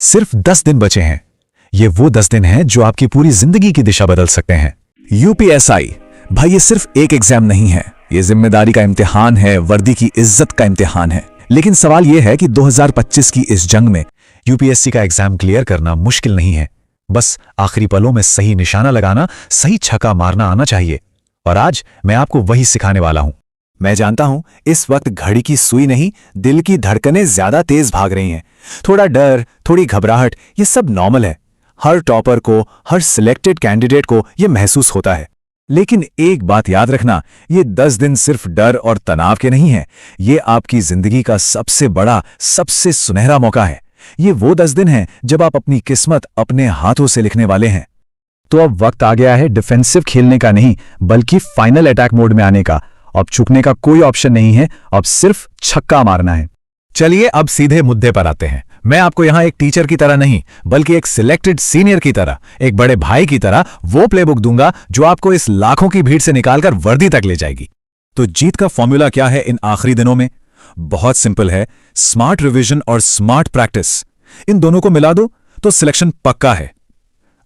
सिर्फ 10 दिन बचे हैं। ये वो 10 दिन हैं जो आपकी पूरी जिंदगी की दिशा बदल सकते हैं। यूपीएसआई भाई, ये सिर्फ एक एग्जाम नहीं है, ये जिम्मेदारी का इम्तिहान है, वर्दी की इज्जत का इम्तिहान है। लेकिन सवाल यह है कि 2025 की इस जंग में यूपीएससी का एग्जाम क्लियर करना मुश्किल नहीं है। बस आखिरी पलों में सही निशाना लगाना, सही छक्का मारना आना चाहिए। और आज मैं आपको वही सिखाने वाला हूं। मैं जानता हूं इस वक्त घड़ी की सुई नहीं, दिल की धड़कनें ज्यादा तेज भाग रही हैं। थोड़ा डर, थोड़ी घबराहट, ये सब नॉर्मल है। हर टॉपर को, हर सिलेक्टेड कैंडिडेट को ये महसूस होता है। लेकिन एक बात याद रखना, ये 10 दिन सिर्फ डर और तनाव के नहीं हैं। ये आपकी जिंदगी का सबसे बड़ा, सबसे सुनहरा मौका है। ये वो 10 दिन हैं जब आप अपनी किस्मत अपने हाथों से लिखने वाले हैं। तो अब वक्त आ गया है डिफेंसिव खेलने का नहीं, बल्कि फाइनल अटैक मोड में आने का। अब चुकने का कोई ऑप्शन नहीं है, अब सिर्फ छक्का मारना है। चलिए अब सीधे मुद्दे पर आते हैं। मैं आपको यहां एक टीचर की तरह नहीं, बल्कि एक सिलेक्टेड सीनियर की तरह, एक बड़े भाई की तरह वो प्लेबुक दूंगा जो आपको इस लाखों की भीड़ से निकालकर वर्दी तक ले जाएगी। तो जीत का फॉर्मूला क्या है इन आखिरी दिनों में? बहुत सिंपल है, स्मार्ट रिवीजन और स्मार्ट प्रैक्टिस। इन दोनों को मिला दो तो सिलेक्शन पक्का है।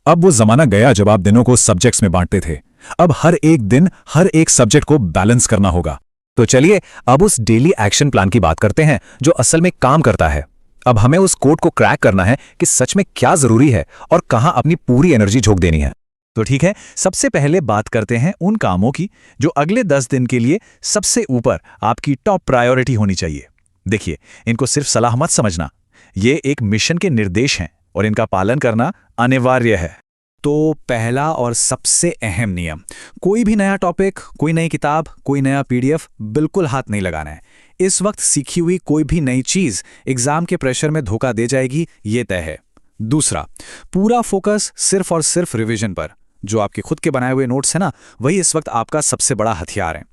अब वो जमाना गया जब आप दिनों को सब्जेक्ट्स में बांटते थे। अब हर एक दिन, हर एक सब्जेक्ट को बैलेंस करना होगा। तो चलिए अब उस डेली एक्शन प्लान की बात करते हैं जो असल में काम करता है। अब हमें उस कोड को क्रैक करना है कि सच में क्या जरूरी है और कहां अपनी पूरी एनर्जी झोंक देनी है। तो ठीक है, सबसे पहले बात करते हैं उन कामों की जो अगले 10 दिन के लिए सबसे ऊपर आपकी टॉप प्रायोरिटी होनी चाहिए। देखिए, इनको सिर्फ सलाह मत समझना, ये एक मिशन के निर्देश हैं और इनका पालन करना अनिवार्य है। तो पहला और सबसे अहम नियम, कोई भी नया टॉपिक, कोई नई किताब, कोई नया पीडीएफ बिल्कुल हाथ नहीं लगाना है। इस वक्त सीखी हुई कोई भी नई चीज एग्जाम के प्रेशर में धोखा दे जाएगी, ये तय है। दूसरा, पूरा फोकस सिर्फ और सिर्फ रिवीजन पर। जो आपके खुद के बनाए हुए नोट्स हैं ना, वही इस वक्त आपका सबसे बड़ा हथियार है।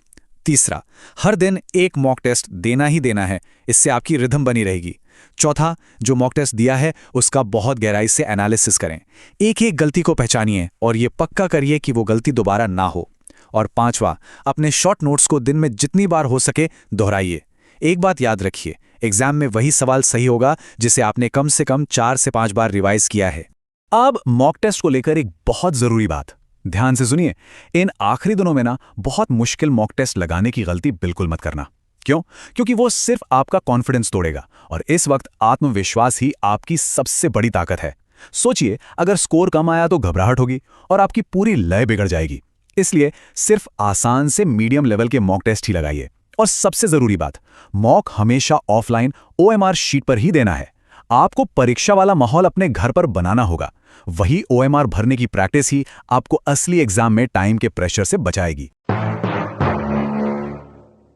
तीसरा, हर दिन एक मॉक टेस्ट देना ही देना है, इससे आपकी रिदम बनी रहेगी। चौथा, जो मॉक टेस्ट दिया है उसका बहुत गहराई से एनालिसिस करें, एक एक गलती को पहचानिए और ये पक्का करिए कि वो गलती दोबारा ना हो। और पांचवा, अपने शॉर्ट नोट्स को दिन में जितनी बार हो सके दोहराइए। एक बात याद रखिए, एग्जाम में वही सवाल सही होगा जिसे आपने कम से कम 4 से 5 बार रिवाइज किया है। अब मॉक टेस्ट को लेकर एक बहुत जरूरी बात, ध्यान से सुनिए। इन आखिरी दिनों में ना बहुत मुश्किल मॉक टेस्ट लगाने की गलती बिल्कुल मत करना। क्यों? क्योंकि वो सिर्फ आपका कॉन्फिडेंस तोड़ेगा और इस वक्त आत्मविश्वास ही आपकी सबसे बड़ी ताकत है। सोचिए, अगर स्कोर कम आया तो घबराहट होगी और आपकी पूरी लय बिगड़ जाएगी। इसलिए सिर्फ आसान से मीडियम लेवल के मॉक टेस्ट ही लगाइए। और सबसे जरूरी बात, मॉक हमेशा ऑफलाइन ओएमआर शीट पर ही देना है। आपको परीक्षा वाला माहौल अपने घर पर बनाना होगा। वही ओएमआर भरने की प्रैक्टिस ही आपको असली एग्जाम में टाइम के प्रेशर से बचाएगी।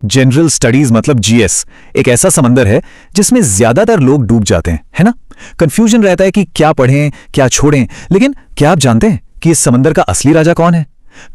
जनरल स्टडीज मतलब जीएस एक ऐसा समंदर है जिसमें ज्यादातर लोग डूब जाते हैं, है ना? कंफ्यूजन रहता है कि क्या पढ़ें, क्या छोड़ें। लेकिन क्या आप जानते हैं कि इस समंदर का असली राजा कौन है?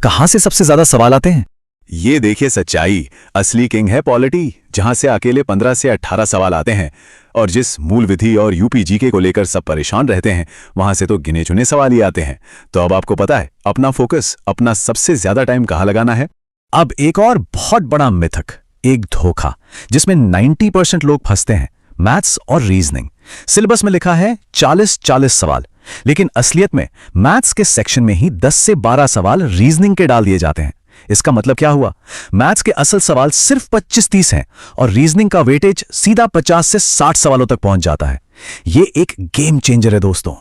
कहां से सबसे ज्यादा सवाल आते हैं? ये देखिए सच्चाई, असली किंग है पॉलिटी, जहां से अकेले 15 से 18 सवाल आते हैं। और जिस मूल विधि और यूपी जीके को लेकर सब परेशान रहते हैं, वहां से तो गिने चुने सवाल ही आते हैं। तो अब आपको पता है अपना फोकस, अपना सबसे ज्यादा टाइम कहां लगाना है। अब एक और बहुत बड़ा मिथक, एक धोखा जिसमें 90% लोग फंसते हैं, मैथ्स और रीजनिंग। सिलेबस में लिखा है 40-40 सवाल, लेकिन असलियत में मैथ्स के सेक्शन में ही 10 से 12 सवाल रीजनिंग के डाल दिए जाते हैं। इसका मतलब क्या हुआ? मैथ्स के असल सवाल सिर्फ 25-30 हैं और रीजनिंग का वेटेज सीधा 50 से 60 सवालों तक पहुंच जाता है। ये एक गेम चेंजर है दोस्तों।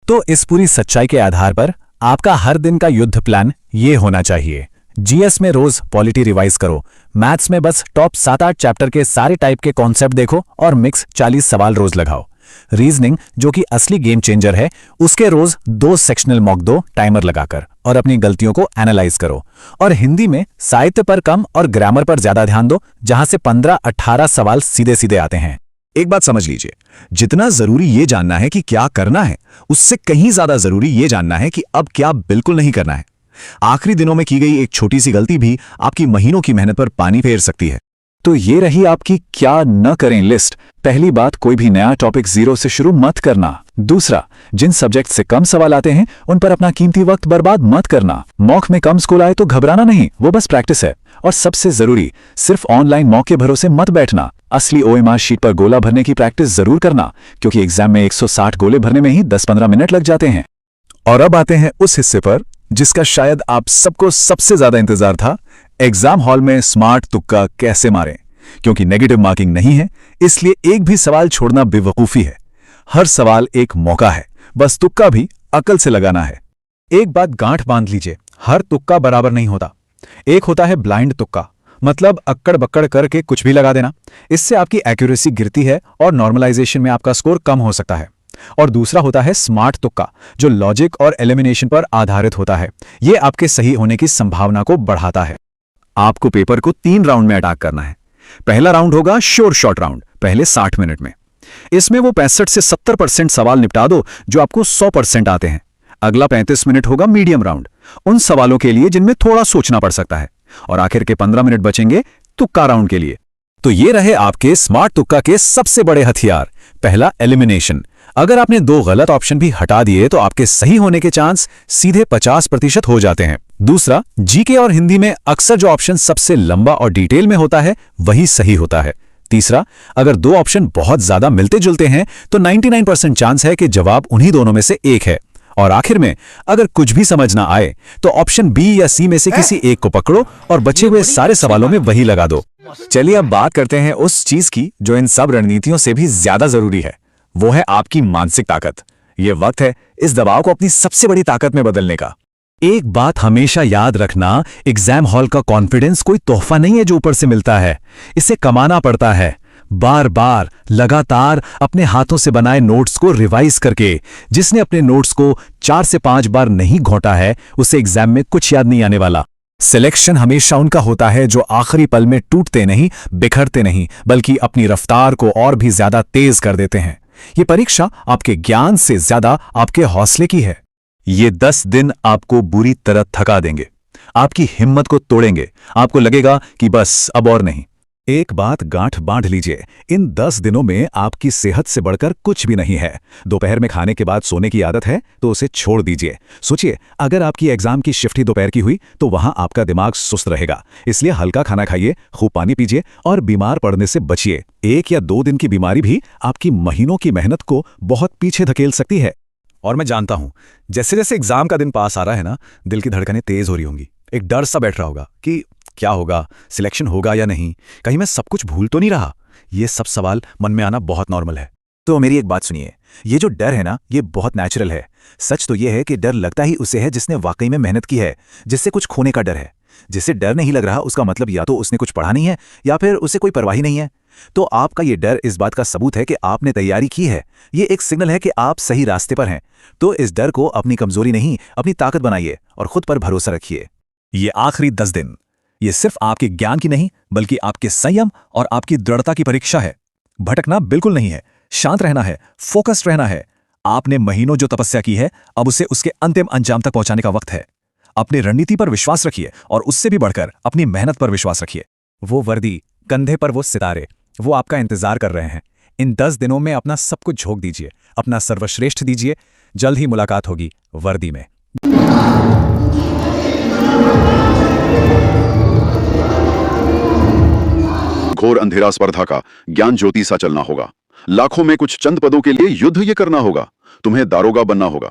तो इस पूरी सच्चाई के आधार पर आपका हर दिन का युद्ध प्लान ये होना चाहिए। जीएस में रोज पॉलिटी रिवाइज करो, मैथ्स में बस टॉप 7-8 चैप्टर के सारे टाइप के कॉन्सेप्ट देखो और मिक्स 40 सवाल रोज लगाओ। रीजनिंग, जो कि असली गेम चेंजर है, उसके रोज 2 सेक्शनल मॉक दो टाइमर लगाकर और अपनी गलतियों को एनालाइज करो। और हिंदी में साहित्य पर कम और ग्रामर पर ज्यादा ध्यान दो, जहां से 15-18 सवाल सीधे सीधे आते हैं। एक बात समझ लीजिए, जितना जरूरी ये जानना है कि क्या करना है, उससे कहीं ज्यादा जरूरी ये जानना है कि अब क्या बिल्कुल नहीं करना है। आखिरी दिनों में की गई एक छोटी सी गलती भी आपकी महीनों की मेहनत पर पानी फेर सकती है। तो ये रही आपकी क्या न करें लिस्ट। पहली बात, कोई भी नया टॉपिक जीरो से शुरू मत करना। दूसरा, जिन सब्जेक्ट से कम सवाल आते हैं उन पर अपना कीमती वक्त बर्बाद मत करना। मॉक में कम स्कोर आए तो घबराना नहीं, वो बस प्रैक्टिस है। और सबसे जरूरी, सिर्फ ऑनलाइन मॉक के भरोसे मत बैठना। असली ओएमआर शीट पर गोला भरने की प्रैक्टिस जरूर करना, क्योंकि एग्जाम में 160 गोले भरने में ही 10-15 मिनट लग जाते हैं। और अब आते हैं उस हिस्से पर जिसका शायद आप सबको सबसे ज्यादा इंतजार था, एग्जाम हॉल में स्मार्ट तुक्का कैसे मारें। क्योंकि नेगेटिव मार्किंग नहीं है, इसलिए एक भी सवाल छोड़ना बेवकूफी है। हर सवाल एक मौका है, बस तुक्का भी अकल से लगाना है। एक बात गांठ बांध लीजिए, हर तुक्का बराबर नहीं होता। एक होता है ब्लाइंड तुक्का, मतलब अक्कड़ बक्कड़ करके कुछ भी लगा देना। इससे आपकी एक्यूरेसी गिरती है और नॉर्मलाइजेशन में आपका स्कोर कम हो सकता है। और दूसरा होता है स्मार्ट तुक्का, जो लॉजिक और एलिमिनेशन पर आधारित होता है। यह आपके सही होने की संभावना को बढ़ाता है। आपको पेपर को 3 राउंड में अटैक करना है। पहला राउंड होगा श्योर शॉट राउंड, पहले 60 मिनट में। इसमें वो 65 से 70% सवाल निपटा दो जो आपको 100% आते हैं। अगला 35 मिनट होगा मीडियम राउंड, उन सवालों के लिए जिनमें थोड़ा सोचना पड़ सकता है। और आखिर के 15 मिनट बचेंगे तुक्का राउंड के लिए। तो ये रहे आपके स्मार्ट तुक्का के सबसे बड़े हथियार। पहला, एलिमिनेशन। अगर आपने 2 गलत ऑप्शन भी हटा दिए तो आपके सही होने के चांस सीधे 50% हो जाते हैं। दूसरा, जीके और हिंदी में अक्सर जो ऑप्शन सबसे लंबा और डिटेल में होता है वही सही होता है। तीसरा, अगर 2 ऑप्शन बहुत ज्यादा मिलते जुलते हैं तो 99% चांस है कि जवाब उन्हीं दोनों में से एक है। और आखिर में, अगर कुछ भी समझ ना आए तो ऑप्शन बी या सी में से किसी एक को पकड़ो और बचे हुए सारे सवालों में वही लगा दो। चलिए अब बात करते हैं उस चीज की जो इन सब रणनीतियों से भी ज्यादा जरूरी है। वो है आपकी मानसिक ताकत। ये वक्त है इस दबाव को अपनी सबसे बड़ी ताकत में बदलने का। एक बात हमेशा याद रखना, एग्जाम हॉल का कॉन्फिडेंस कोई तोहफा नहीं है जो ऊपर से मिलता है। इसे कमाना पड़ता है, बार बार लगातार अपने हाथों से बनाए नोट्स को रिवाइज करके। जिसने अपने नोट्स को 4 से 5 बार नहीं घोंटा है उसे एग्जाम में कुछ याद नहीं आने वाला। सिलेक्शन हमेशा उनका होता है जो आखिरी पल में टूटते नहीं, बिखरते नहीं, बल्कि अपनी रफ्तार को और भी ज्यादा तेज कर देते हैं। ये परीक्षा आपके ज्ञान से ज्यादा आपके हौसले की है। ये 10 दिन आपको बुरी तरह थका देंगे, आपकी हिम्मत को तोड़ेंगे। आपको लगेगा कि बस अब और नहीं। एक बात गांठ बांध लीजिए, इन 10 दिनों में आपकी सेहत से बढ़कर कुछ भी नहीं है। दोपहर में खाने के बाद सोने की आदत है तो उसे छोड़ दीजिए। सोचिए, अगर आपकी एग्जाम की शिफ्ट ही दोपहर की हुई तो वहां आपका दिमाग सुस्त रहेगा। इसलिए हल्का खाना खाइए, खूब पानी पीजिए और बीमार पड़ने से बचिए। 1 या 2 दिन की बीमारी भी आपकी महीनों की मेहनत को बहुत पीछे धकेल सकती है। और मैं जानता हूं, जैसे जैसे एग्जाम का दिन पास आ रहा है ना, दिल की धड़कनें तेज हो रही होंगी। एक डर सा बैठ रहा होगा कि क्या होगा, सिलेक्शन होगा या नहीं, कहीं मैं सब कुछ भूल तो नहीं रहा। ये सब सवाल मन में आना बहुत नॉर्मल है। तो मेरी एक बात सुनिए, ये जो डर है ना, ये बहुत नेचुरल है। सच तो ये है कि डर लगता ही उसे है जिसने वाकई में मेहनत की है, जिससे कुछ खोने का डर है। जिसे डर नहीं लग रहा उसका मतलब या तो उसने कुछ पढ़ा नहीं है या फिर उसे कोई परवाह ही नहीं है। तो आपका ये डर इस बात का सबूत है कि आपने तैयारी की है। ये एक सिग्नल है कि आप सही रास्ते पर हैं। तो इस डर को अपनी कमजोरी नहीं, अपनी ताकत बनाइए और खुद पर भरोसा रखिए। ये आखिरी 10 दिन, ये सिर्फ आपके ज्ञान की नहीं बल्कि आपके संयम और आपकी दृढ़ता की परीक्षा है। भटकना बिल्कुल नहीं है, शांत रहना है, फोकस्ड रहना है। आपने महीनों जो तपस्या की है, अब उसे उसके अंतिम अंजाम तक पहुंचाने का वक्त है। अपनी रणनीति पर विश्वास रखिए और उससे भी बढ़कर अपनी मेहनत पर विश्वास रखिए। वो वर्दी, कंधे पर वो सितारे, वो आपका इंतजार कर रहे हैं। इन 10 दिनों में अपना सब कुछ झोंक दीजिए, अपना सर्वश्रेष्ठ दीजिए। जल्द ही मुलाकात होगी वर्दी में। घोर अंधेरा स्पर्धा का ज्ञान ज्योति सा चलना होगा। लाखों में कुछ चंद पदों के लिए युद्ध ये करना होगा। तुम्हें दारोगा बनना होगा।